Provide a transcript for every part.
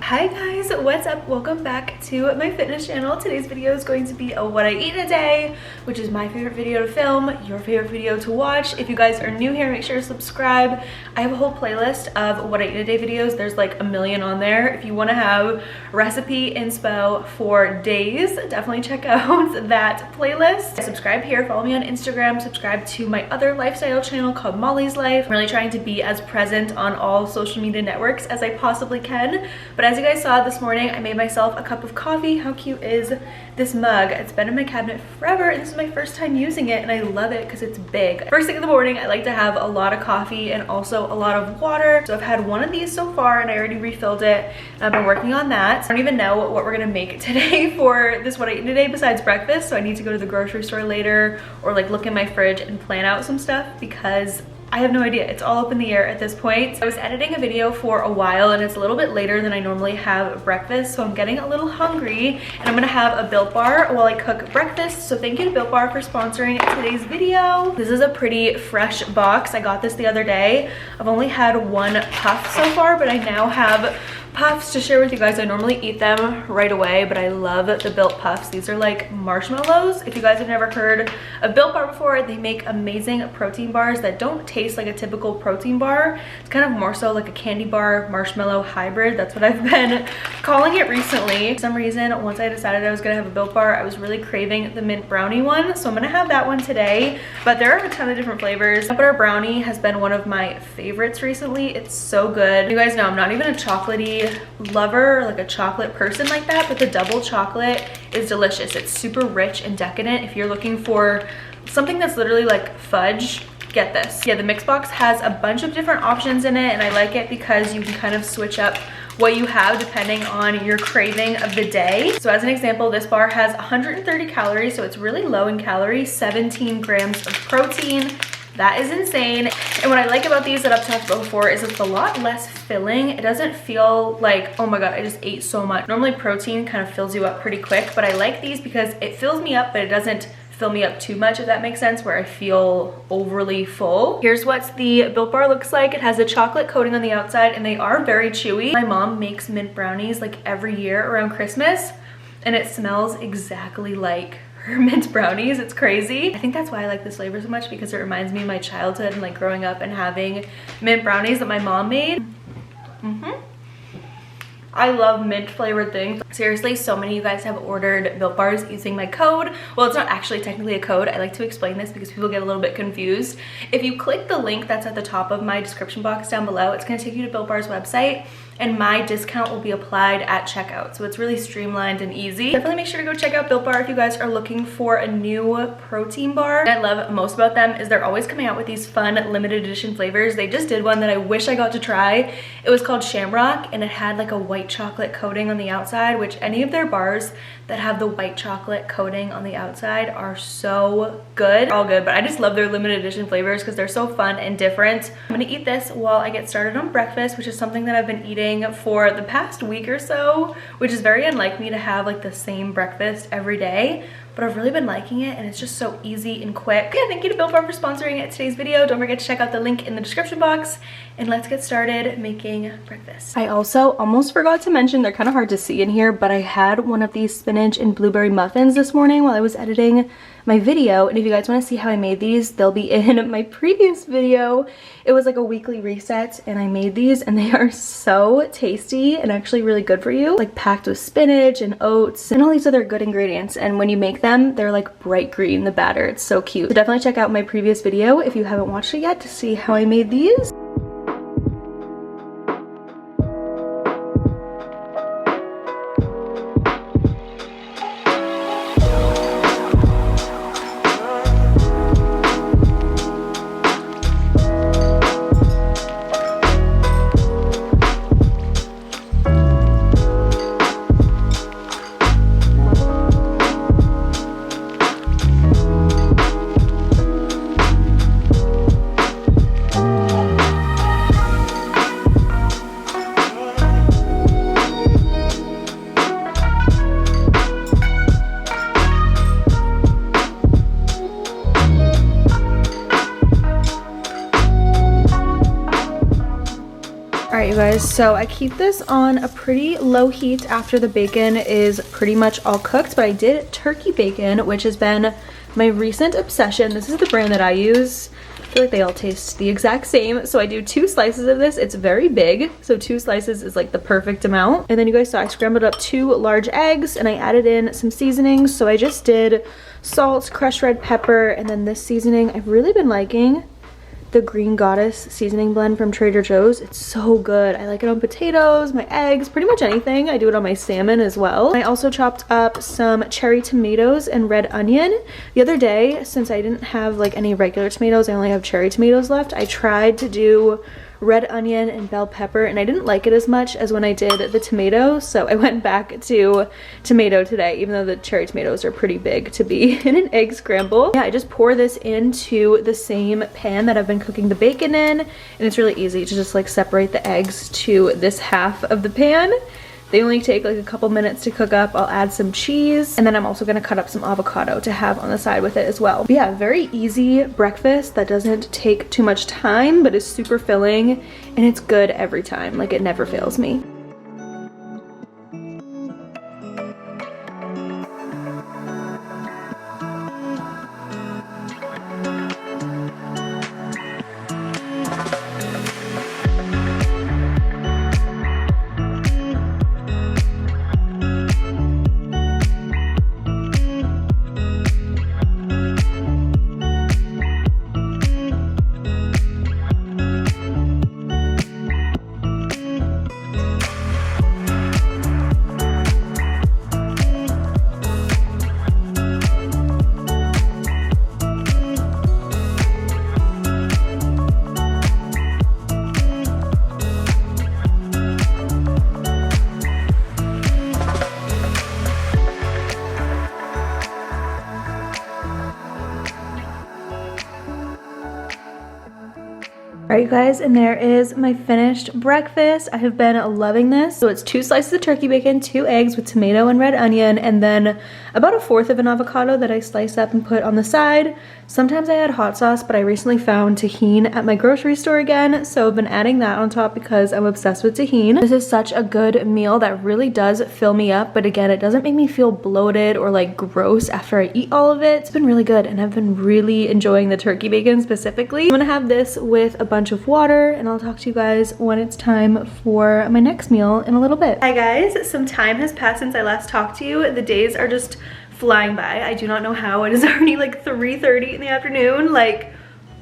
Hi guys, what's up? Welcome back to my fitness channel. Today's video is going to be a what I eat in a day, which is my favorite video to film, your favorite video to watch. If you guys are new here, make sure to subscribe. I have a whole playlist of what I eat in a day videos. There's like a million on there. If you want to have recipe inspo for days, definitely check out that playlist. Subscribe here, follow me on Instagram, subscribe to my other lifestyle channel called Molly's Life. I'm really trying to be as present on all social media networks as I possibly can. But as you guys saw this morning, I made myself a cup of coffee. How cute is this mug? It's been in my cabinet forever and this is my first time using it and I love it because it's big. First thing in the morning, I like to have a lot of coffee and also a lot of water. So I've had one of these so far and I already refilled it. I've been working on that. I don't even know what we're gonna make today for this what I eat today besides breakfast. So I need to go to the grocery store later or like look in my fridge and plan out some stuff because I have no idea. It's all up in the air at this point. I was editing a video for a while and it's a little bit later than I normally have breakfast, so I'm getting a little hungry and I'm gonna have a Built Bar while I cook breakfast. So thank you to Built Bar for sponsoring today's video. This is a pretty fresh box. I got this the other day. I've only had one puff so far, but I now have puffs to share with you guys. I normally eat them right away, but I love the Built Puffs. These are like marshmallows. If you guys have never heard of Built Bar before, they make amazing protein bars that don't taste like a typical protein bar. It's kind of more so like a candy bar marshmallow hybrid. That's what I've been calling it recently. For some reason, once I decided I was gonna have a Built Bar, I was really craving the mint brownie one, so I'm gonna have that one today. But there are a ton of different flavors. Peanut butter brownie has been one of my favorites recently. It's so good. You guys know I'm not even a chocolatey lover, like a chocolate person like that, but the double chocolate is delicious. It's super rich and decadent. If you're looking for something that's literally like fudge, get this. Yeah, the mix box has a bunch of different options in it and I like it because you can kind of switch up what you have depending on your craving of the day. So as an example, this bar has 130 calories, so it's really low in calories, 17 grams of protein. That is insane. And what I like about these that I've talked about before is it's a lot less filling. It doesn't feel like, oh my God, I just ate so much. Normally protein kind of fills you up pretty quick, but I like these because it fills me up, but it doesn't fill me up too much, if that makes sense, where I feel overly full. Here's what the Built Bar looks like. It has a chocolate coating on the outside and they are very chewy. My mom makes mint brownies like every year around Christmas and it smells exactly like her mint brownies. It's crazy. I think that's why I like this flavor so much, because it reminds me of my childhood and like growing up and having mint brownies that my mom made. I love mint flavored things. Seriously, so many of you guys have ordered Built Bars using my code. Well, it's not actually technically a code. I like to explain this because people get a little bit confused. If you click the link that's at the top of my description box down below, it's gonna take you to Built Bar's website and my discount will be applied at checkout. So it's really streamlined and easy. Definitely make sure to go check out Built Bar if you guys are looking for a new protein bar. What I love most about them is they're always coming out with these fun limited edition flavors. They just did one that I wish I got to try. It was called Shamrock and it had like a white chocolate coating on the outside, which any of their bars that have the white chocolate coating on the outside are so good. They're all good, but I just love their limited edition flavors because they're so fun and different. I'm gonna eat this while I get started on breakfast, which is something that I've been eating for the past week or so, which is very unlike me to have like the same breakfast every day, but I've really been liking it and it's just so easy and quick. Yeah, thank you to Built Bar for sponsoring today's video. Don't forget to check out the link in the description box and let's get started making breakfast. I also almost forgot to mention, they're kind of hard to see in here, but I had one of these spinach and blueberry muffins this morning while I was editing my video, and if you guys want to see how I made these, they'll be in my previous video. It was like a weekly reset and I made these and they are so tasty and actually really good for you, like packed with spinach and oats and all these other good ingredients, and when you make them they're like bright green, the batter. It's so cute. So definitely check out my previous video if you haven't watched it yet to see how I made these. Alright you guys, so I keep this on a pretty low heat after the bacon is pretty much all cooked, but I did turkey bacon, which has been my recent obsession. This is the brand that I use. I feel like they all taste the exact same. So I do 2 slices of this. It's very big, so 2 slices is like the perfect amount. And then you guys saw I scrambled up 2 large eggs and I added in some seasonings. So I just did salt, crushed red pepper, and then this seasoning. I've really been liking the Green Goddess seasoning blend from Trader Joe's. It's so good. I like it on potatoes, my eggs, pretty much anything. I do it on my salmon as well. I also chopped up some cherry tomatoes and red onion. The other day, since I didn't have like any regular tomatoes, I only have cherry tomatoes left, I tried to do red onion and bell pepper, and I didn't like it as much as when I did the tomato, so I went back to tomato today, even though the cherry tomatoes are pretty big to be in an egg scramble. Yeah, I just pour this into the same pan that I've been cooking the bacon in, and it's really easy to just like separate the eggs to this half of the pan. They only take like a couple minutes to cook up. I'll add some cheese, and then I'm also gonna cut up some avocado to have on the side with it as well. But yeah, very easy breakfast that doesn't take too much time, but is super filling, and it's good every time. Like, it never fails me. Alright you guys, and there is my finished breakfast. I have been loving this. So it's 2 slices of turkey bacon, 2 eggs with tomato and red onion, and then about 1/4 of an avocado that I slice up and put on the side. Sometimes I add hot sauce, but I recently found tahini at my grocery store again, so I've been adding that on top because I'm obsessed with tahini. This is such a good meal that really does fill me up, but again, it doesn't make me feel bloated or like gross after I eat all of it. It's been really good, and I've been really enjoying the turkey bacon specifically. I'm gonna have this with a bunch of water, and I'll talk to you guys when it's time for my next meal in a little bit. Hi guys, some time has passed since I last talked to you. The days are just flying by. I do not know how. It is already like 3:30 in the afternoon. Like,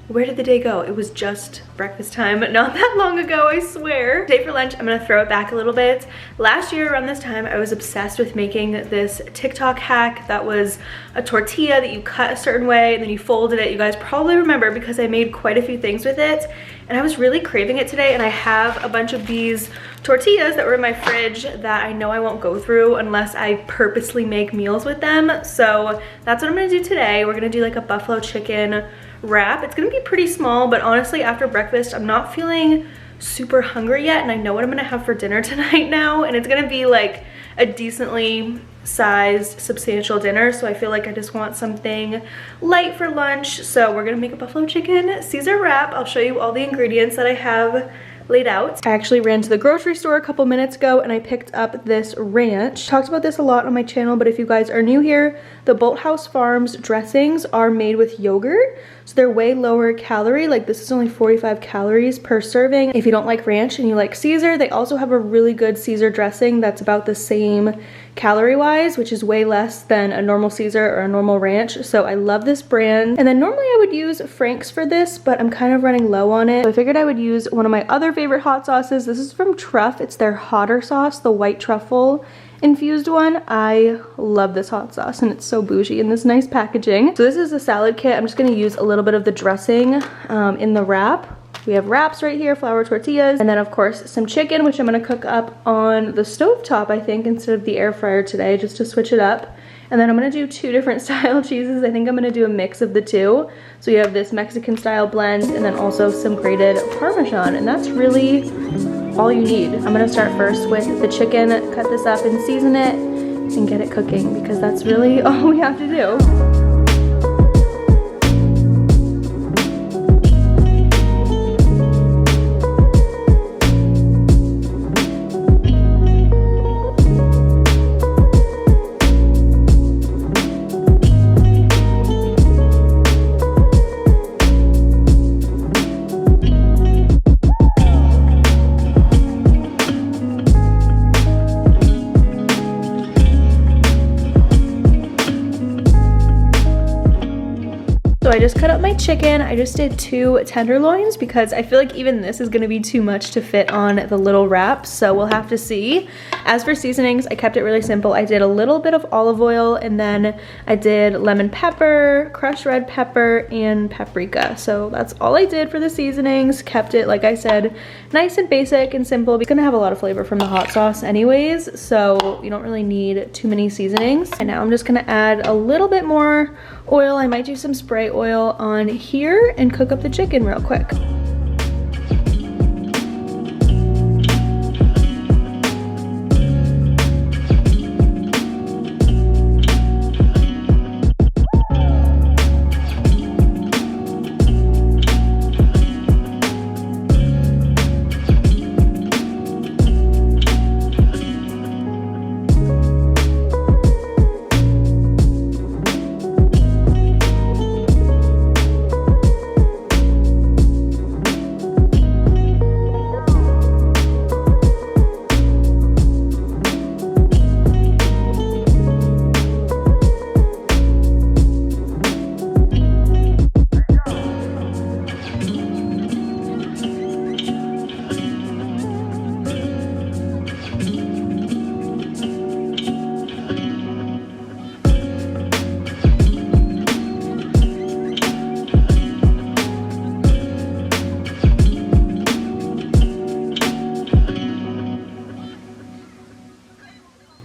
where did the day go? It was just breakfast time not that long ago, I swear. Today for lunch, I'm gonna throw it back a little bit. Last year around this time, I was obsessed with making this TikTok hack that was a tortilla that you cut a certain way and then you folded it. You guys probably remember because I made quite a few things with it, and I was really craving it today, and I have a bunch of these tortillas that were in my fridge that I know I won't go through unless I purposely make meals with them. So that's what I'm gonna do today. We're gonna do like a buffalo chicken wrap. It's gonna be pretty small, but honestly after breakfast I'm not feeling super hungry yet, and I know what I'm gonna have for dinner tonight now, and it's gonna be like a decently sized substantial dinner, so I feel like I just want something light for lunch. So we're gonna make a buffalo chicken Caesar wrap. I'll show you all the ingredients that I have laid out. I actually ran to the grocery store a couple minutes ago and I picked up this ranch. Talked about this a lot on my channel, but if you guys are new here, the Bolthouse Farms dressings are made with yogurt, so they're way lower calorie. Like, this is only 45 calories per serving. If you don't like ranch and you like Caesar, they also have a really good Caesar dressing that's about the same calorie wise, which is way less than a normal Caesar or a normal ranch. So I love this brand. And then normally I would use Frank's for this, but I'm kind of running low on it, so I figured I would use one of my other favorite hot sauces. This is from Truff. It's their hotter sauce, the white truffle infused one. I love this hot sauce, and it's so bougie in this nice packaging. So this is a salad kit. I'm just gonna use a little bit of the dressing in the wrap. We have wraps right here, flour tortillas, and then of course some chicken, which I'm gonna cook up on the stovetop, I think, instead of the air fryer today, just to switch it up. And then I'm gonna do 2 different style cheeses. I think I'm gonna do a mix of the 2. So you have this Mexican style blend and then also some grated Parmesan, and that's really all you need. I'm gonna start first with the chicken, cut this up and season it and get it cooking, because that's really all we have to do. just cut up my chicken. I just did 2 tenderloins because I feel like even this is gonna be too much to fit on the little wraps, so we'll have to see. As for seasonings, I kept it really simple. I did a little bit of olive oil, and then I did lemon pepper, crushed red pepper, and paprika. So that's all I did for the seasonings. Kept it, like I said, nice and basic and simple. It's gonna have a lot of flavor from the hot sauce anyways, so you don't really need too many seasonings. And now I'm just gonna add a little bit more oil. I might do some spray oil on here and cook up the chicken real quick.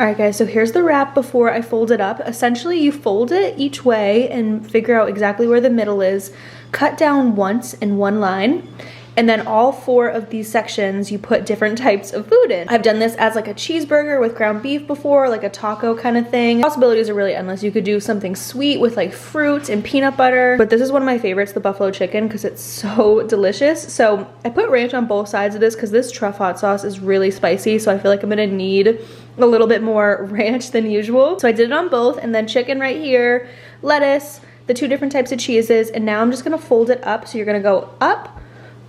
Alright guys, so here's the wrap before I fold it up. Essentially, you fold it each way and figure out exactly where the middle is. Cut down once in one line, and then all 4 of these sections you put different types of food in. I've done this as like a cheeseburger with ground beef before, like a taco kind of thing. Possibilities are really endless. You could do something sweet with like fruit and peanut butter, but this is one of my favorites, the buffalo chicken, because it's so delicious. So I put ranch on both sides of this because this truff hot sauce is really spicy, so I feel like I'm gonna need a little bit more ranch than usual. So I did it on both, and then chicken right here, lettuce, the 2 different types of cheeses, and now I'm just gonna fold it up. So you're gonna go up,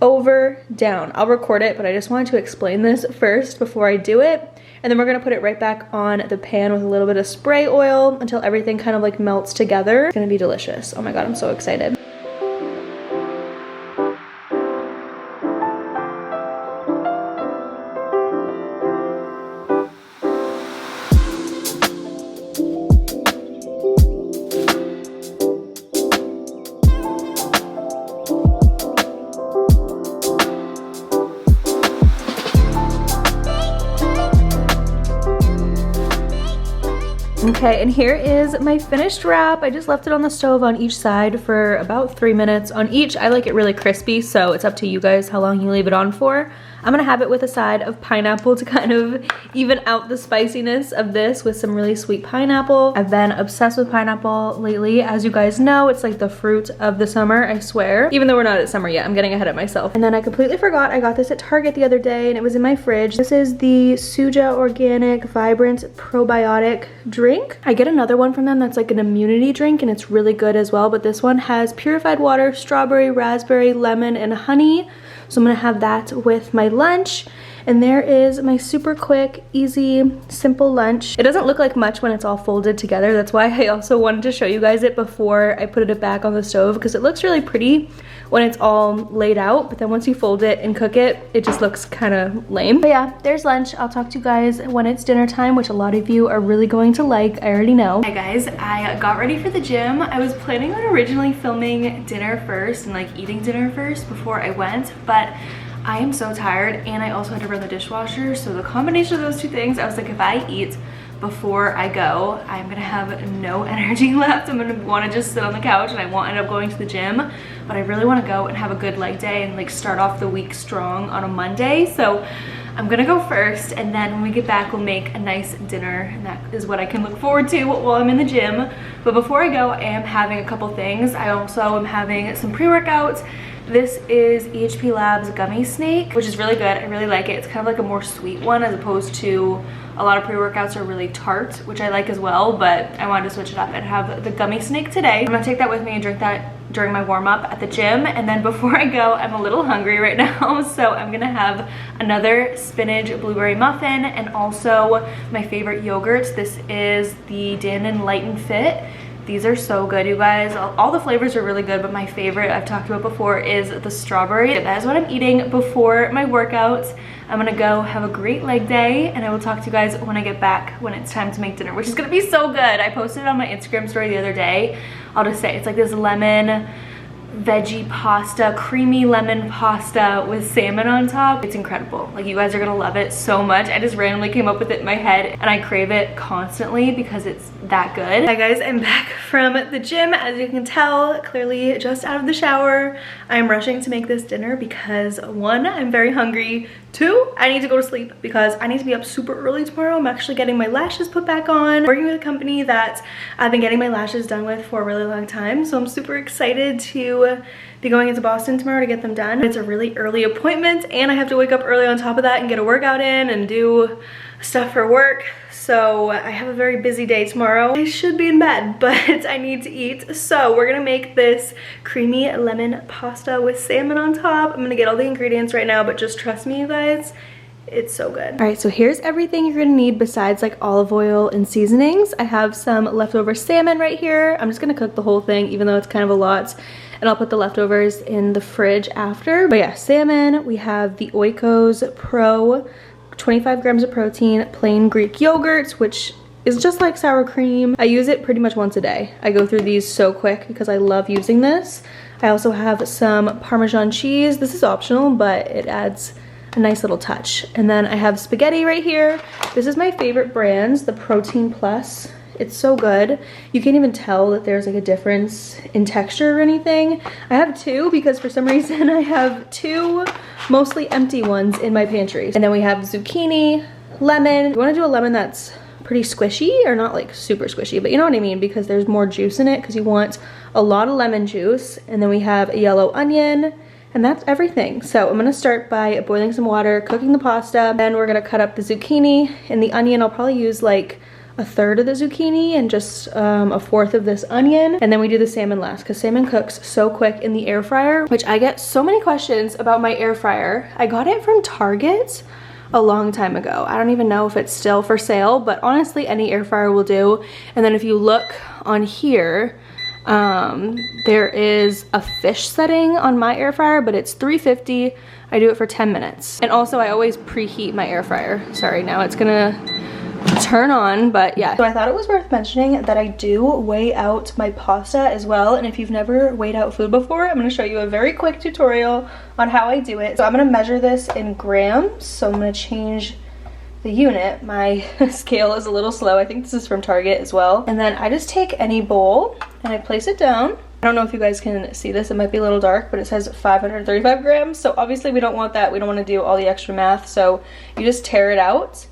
over, down. I'll record it, but I just wanted to explain this first before I do it. And then we're gonna put it right back on the pan with a little bit of spray oil until everything kind of like melts together. It's gonna be delicious. Oh my God, I'm so excited. Okay, and here is my finished wrap. I just left it on the stove on each side for about 3 minutes on each. I like it really crispy, so it's up to you guys how long you leave it on for. I'm gonna have it with a side of pineapple to kind of even out the spiciness of this with some really sweet pineapple. I've been obsessed with pineapple lately. As you guys know, it's like the fruit of the summer, I swear. Even though we're not at summer yet, I'm getting ahead of myself. And then I completely forgot I got this at Target the other day and it was in my fridge. This is the Suja Organic Vibrant Probiotic drink. I get another one from them that's like an immunity drink and it's really good as well, but this one has purified water, strawberry, raspberry, lemon, and honey. So I'm gonna have that with my lunch. And there is my super quick, easy, simple lunch. It doesn't look like much when it's all folded together. That's why I also wanted to show you guys it before I put it back on the stove, because it looks really pretty when it's all laid out, but then once you fold it and cook it, it just looks kind of lame. But yeah, there's lunch. I'll talk to you guys when it's dinner time, which a lot of you are really going to like. I already know. Hi guys, I got ready for the gym. I was planning on originally filming dinner first and like eating dinner first before I went, but I am so tired and I also had to run the dishwasher. So the combination of those 2 things, I was like, if I eat before I go, I'm gonna have no energy left. I'm gonna wanna just sit on the couch and I won't end up going to the gym. But I really wanna go and have a good leg day and like start off the week strong on a Monday. So I'm gonna go first, and then when we get back, we'll make a nice dinner, and that is what I can look forward to while I'm in the gym. But before I go, I am having a couple things. I also am having some pre-workouts. This is EHP Labs Gummy Snake, which is really good. I really like it. It's kind of like a more sweet one as opposed to a lot of pre-workouts are really tart, which I like as well, but I wanted to switch it up and have the Gummy Snake today. I'm gonna take that with me and drink that during my warm-up at the gym. And then before I go, I'm a little hungry right now, so I'm gonna have another spinach blueberry muffin and also my favorite yogurt. This is the Dannon Light and Fit. These are so good, you guys. All the flavors are really good, but my favorite, I've talked about before, is the strawberry. That is what I'm eating before my workouts. I'm gonna go have a great leg day, and I will talk to you guys when I get back, when it's time to make dinner, which is gonna be so good. I posted it on my Instagram story the other day. I'll just say, it's like this lemon veggie pasta, creamy lemon pasta with salmon on top. It's incredible. Like, you guys are gonna love it so much. I just randomly came up with it in my head, and I crave it constantly because it's that good. Hi guys, I'm back from the gym. As you can tell, clearly just out of the shower. I'm rushing to make this dinner because 1, I'm very hungry. 2, I need to go to sleep because I need to be up super early tomorrow. I'm actually getting my lashes put back on, working with a company that I've been getting my lashes done with for a really long time. So I'm super excited to be going into Boston tomorrow to get them done. It's a really early appointment, and I have to wake up early on top of that and get a workout in and do stuff for work. So I have a very busy day tomorrow. I should be in bed, but I need to eat. So we're gonna make this creamy lemon pasta with salmon on top. I'm gonna get all the ingredients right now, but just trust me, you guys, it's so good. All right, so here's everything you're gonna need besides like olive oil and seasonings. I have some leftover salmon right here. I'm just gonna cook the whole thing, even though it's kind of a lot, and I'll put the leftovers in the fridge after. But yeah, salmon, we have the Oikos Pro 25 grams of protein, plain Greek yogurt, which is just like sour cream. I use it pretty much once a day. I go through these so quick because I love using this. I also have some Parmesan cheese. This is optional, but it adds a nice little touch. And then I have spaghetti right here. This is my favorite brand, the Protein Plus. It's so good. You can't even tell that there's like a difference in texture or anything. I have 2 because for some reason I have 2 mostly empty ones in my pantry. And then we have zucchini, lemon. You want to do a lemon that's pretty squishy, or not like super squishy, but you know what I mean, because there's more juice in it, because you want a lot of lemon juice. And then we have a yellow onion, and that's everything. So I'm gonna start by boiling some water, cooking the pasta, then we're gonna cut up the zucchini and the onion. I'll probably use like 1/3 of the zucchini and just 1/4 of this onion. And then we do the salmon last, because salmon cooks so quick in the air fryer, which I get so many questions about my air fryer. I got it from Target a long time ago. I don't even know if it's still for sale, but honestly any air fryer will do. And then if you look on here, there is a fish setting on my air fryer, but it's 350. I do it for 10 minutes. And also I always preheat my air fryer. Sorry, now it's gonna turn on, but yeah. So I thought it was worth mentioning that I do weigh out my pasta as well, and if you've never weighed out food before, I'm going to show you a very quick tutorial on how I do it. So I'm going to measure this in grams, so I'm going to change the unit. My scale is a little slow. I think this is from Target as well. And then I just take any bowl and I place it down. I don't know if you guys can see this, it might be a little dark, but it says 535 grams, so obviously we don't want that. We don't want to do all the extra math, so you just tear it out.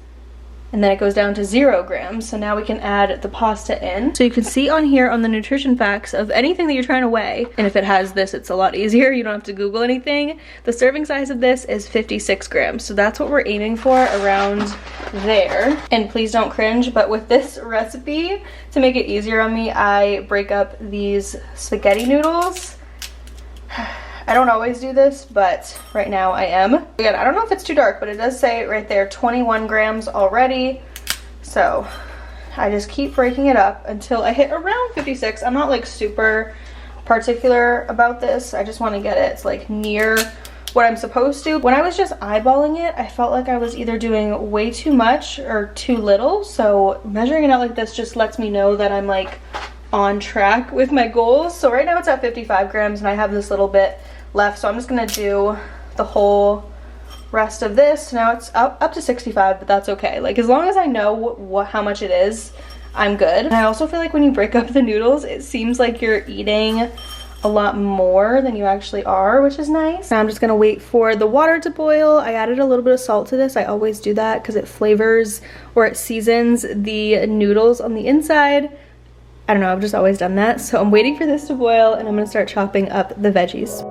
And then it goes down to 0 grams. So now we can add the pasta in. So you can see on here on the nutrition facts of anything that you're trying to weigh. And if it has this, it's a lot easier. You don't have to Google anything. The serving size of this is 56 grams. So that's what we're aiming for, around there. And please don't cringe, but with this recipe, to make it easier on me, I break up these spaghetti noodles. I don't always do this, but right now I am. Again, I don't know if it's too dark, but it does say right there 21 grams already. So I just keep breaking it up until I hit around 56. I'm not like super particular about this. I just want to get it like near what I'm supposed to. When I was just eyeballing it, I felt like I was either doing way too much or too little. So measuring it out like this just lets me know that I'm like on track with my goals. So right now it's at 55 grams and I have this little bit left, so I'm just gonna do the whole rest of this. Now it's up to 65, but that's okay. Like, as long as I know how much it is, I'm good. And I also feel like when you break up the noodles, it seems like you're eating a lot more than you actually are, which is nice. Now I'm just gonna wait for the water to boil. I added a little bit of salt to this. I always do that because it flavors, or it seasons the noodles on the inside. I don't know, I've just always done that. So I'm waiting for this to boil and I'm gonna start chopping up the veggies.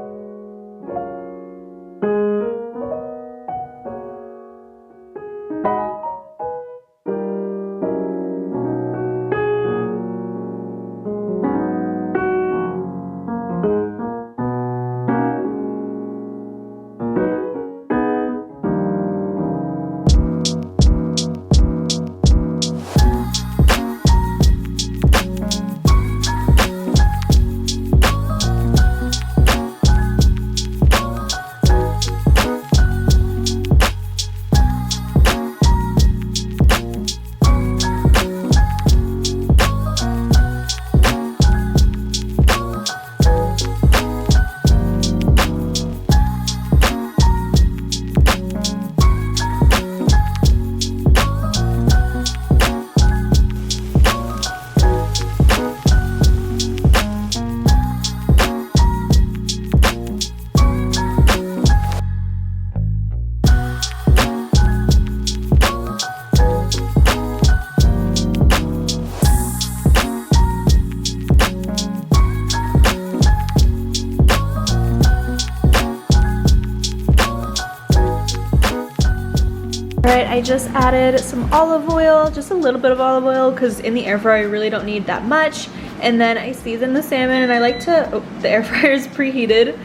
All right, I just added some olive oil, just a little bit of olive oil, because in the air fryer, I really don't need that much. And then I season the salmon, and I like to, oh, the air fryer is preheated.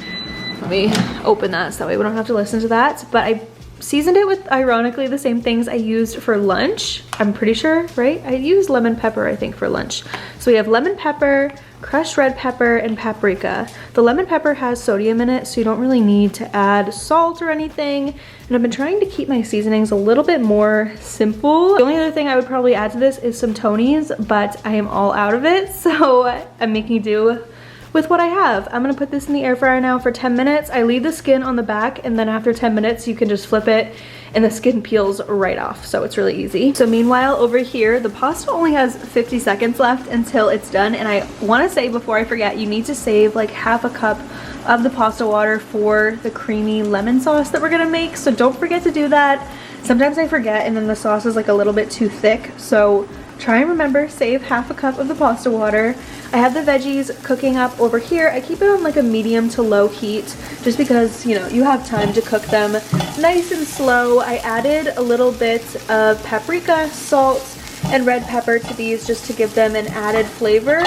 Let me open that so that way we don't have to listen to that. But I seasoned it with, ironically, the same things I used for lunch. I'm pretty sure, right? I used lemon pepper, I think, for lunch. So we have lemon pepper, crushed red pepper, and paprika. The lemon pepper has sodium in it, so you don't really need to add salt or anything. And I've been trying to keep my seasonings a little bit more simple. The only other thing I would probably add to this is some Tony's, but I am all out of it, so I'm making do with what I have. I'm gonna put this in the air fryer now for 10 minutes. I leave the skin on the back, and then after 10 minutes, you can just flip it and the skin peels right off, so it's really easy. So meanwhile, over here, the pasta only has 50 seconds left until it's done, and I wanna say before I forget, you need to save like half a cup of the pasta water for the creamy lemon sauce that we're gonna make, so don't forget to do that. Sometimes I forget, and then the sauce is like a little bit too thick, so try and remember, save half a cup of the pasta water. I have the veggies cooking up over here. I keep it on like a medium to low heat just because, you know, you have time to cook them nice and slow. I added a little bit of paprika, salt, and red pepper to these just to give them an added flavor.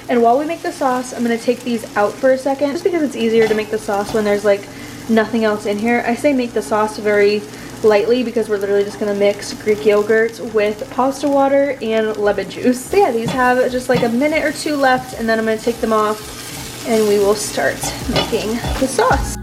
And while we make the sauce, I'm gonna take these out for a second just because it's easier to make the sauce when there's like nothing else in here. I say make the sauce very lightly because we're literally just gonna mix Greek yogurt with pasta water and lemon juice. So yeah, these have just like a minute or two left, and then I'm gonna take them off and we will start making the sauce.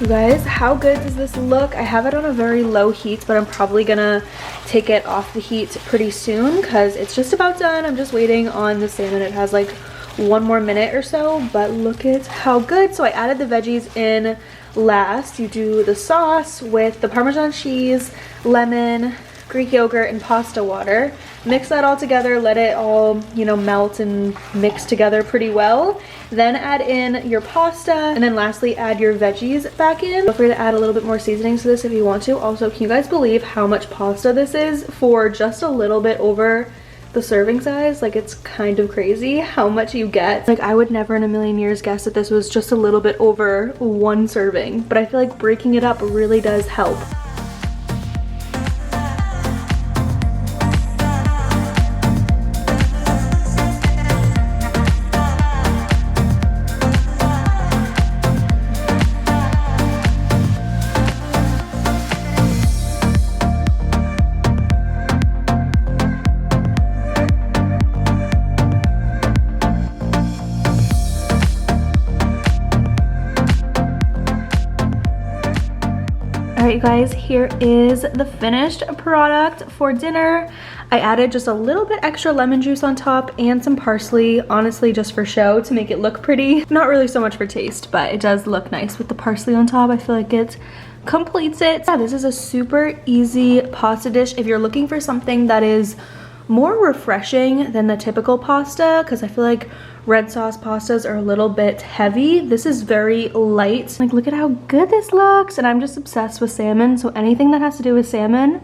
You guys, how good does this look? I have it on a very low heat, but I'm probably gonna take it off the heat pretty soon because it's just about done. I'm just waiting on the salmon. It has like 1 more minute or so, but look at how good. So I added the veggies in last. You do the sauce with the Parmesan cheese, lemon, Greek yogurt, and pasta water. Mix that all together, let it all, you know, melt and mix together pretty well. Then add in your pasta, and then lastly add your veggies back in. Feel free to add a little bit more seasonings to this if you want to. Also, can you guys believe how much pasta this is for just a little bit over the serving size? Like, it's kind of crazy how much you get. Like, I would never in a million years guess that this was just a little bit over 1 serving, but I feel like breaking it up really does help. Alright guys, here is the finished product for dinner. I added just a little bit extra lemon juice on top and some parsley, honestly just for show to make it look pretty. Not really so much for taste, but it does look nice with the parsley on top. I feel like it completes it. Yeah, this is a super easy pasta dish if you're looking for something that is more refreshing than the typical pasta, because I feel like red sauce pastas are a little bit heavy. This is very light. Like, look at how good this looks. And I'm just obsessed with salmon, so anything that has to do with salmon,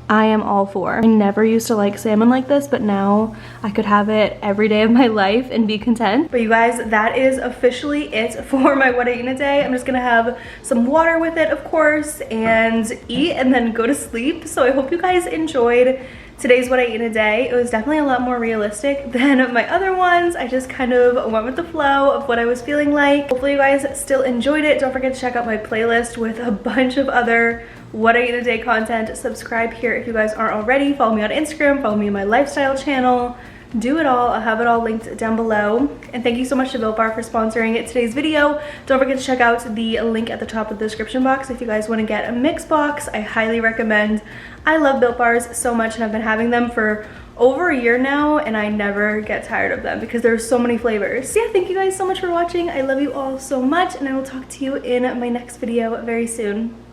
I am all for. I never used to like salmon like this, but now I could have it every day of my life and be content. But you guys, that is officially it for my what I eat in a day. I'm just gonna have some water with it, of course, and eat and then go to sleep. So I hope you guys enjoyed today's what I eat in a day. It was definitely a lot more realistic than my other ones. I just kind of went with the flow of what I was feeling like. Hopefully you guys still enjoyed it. Don't forget to check out my playlist with a bunch of other what I eat in a day content. Subscribe here if you guys aren't already. Follow me on Instagram, follow me on my lifestyle channel. do it all. I'll have it all linked down below. And thank you so much to Built Bar for sponsoring today's video. Don't forget to check out the link at the top of the description box if you guys want to get a mix box. I highly recommend. I love Built Bars so much, and I've been having them for over a year now, and I never get tired of them because there's so many flavors. So yeah, thank you guys so much for watching. I love you all so much, and I will talk to you in my next video very soon.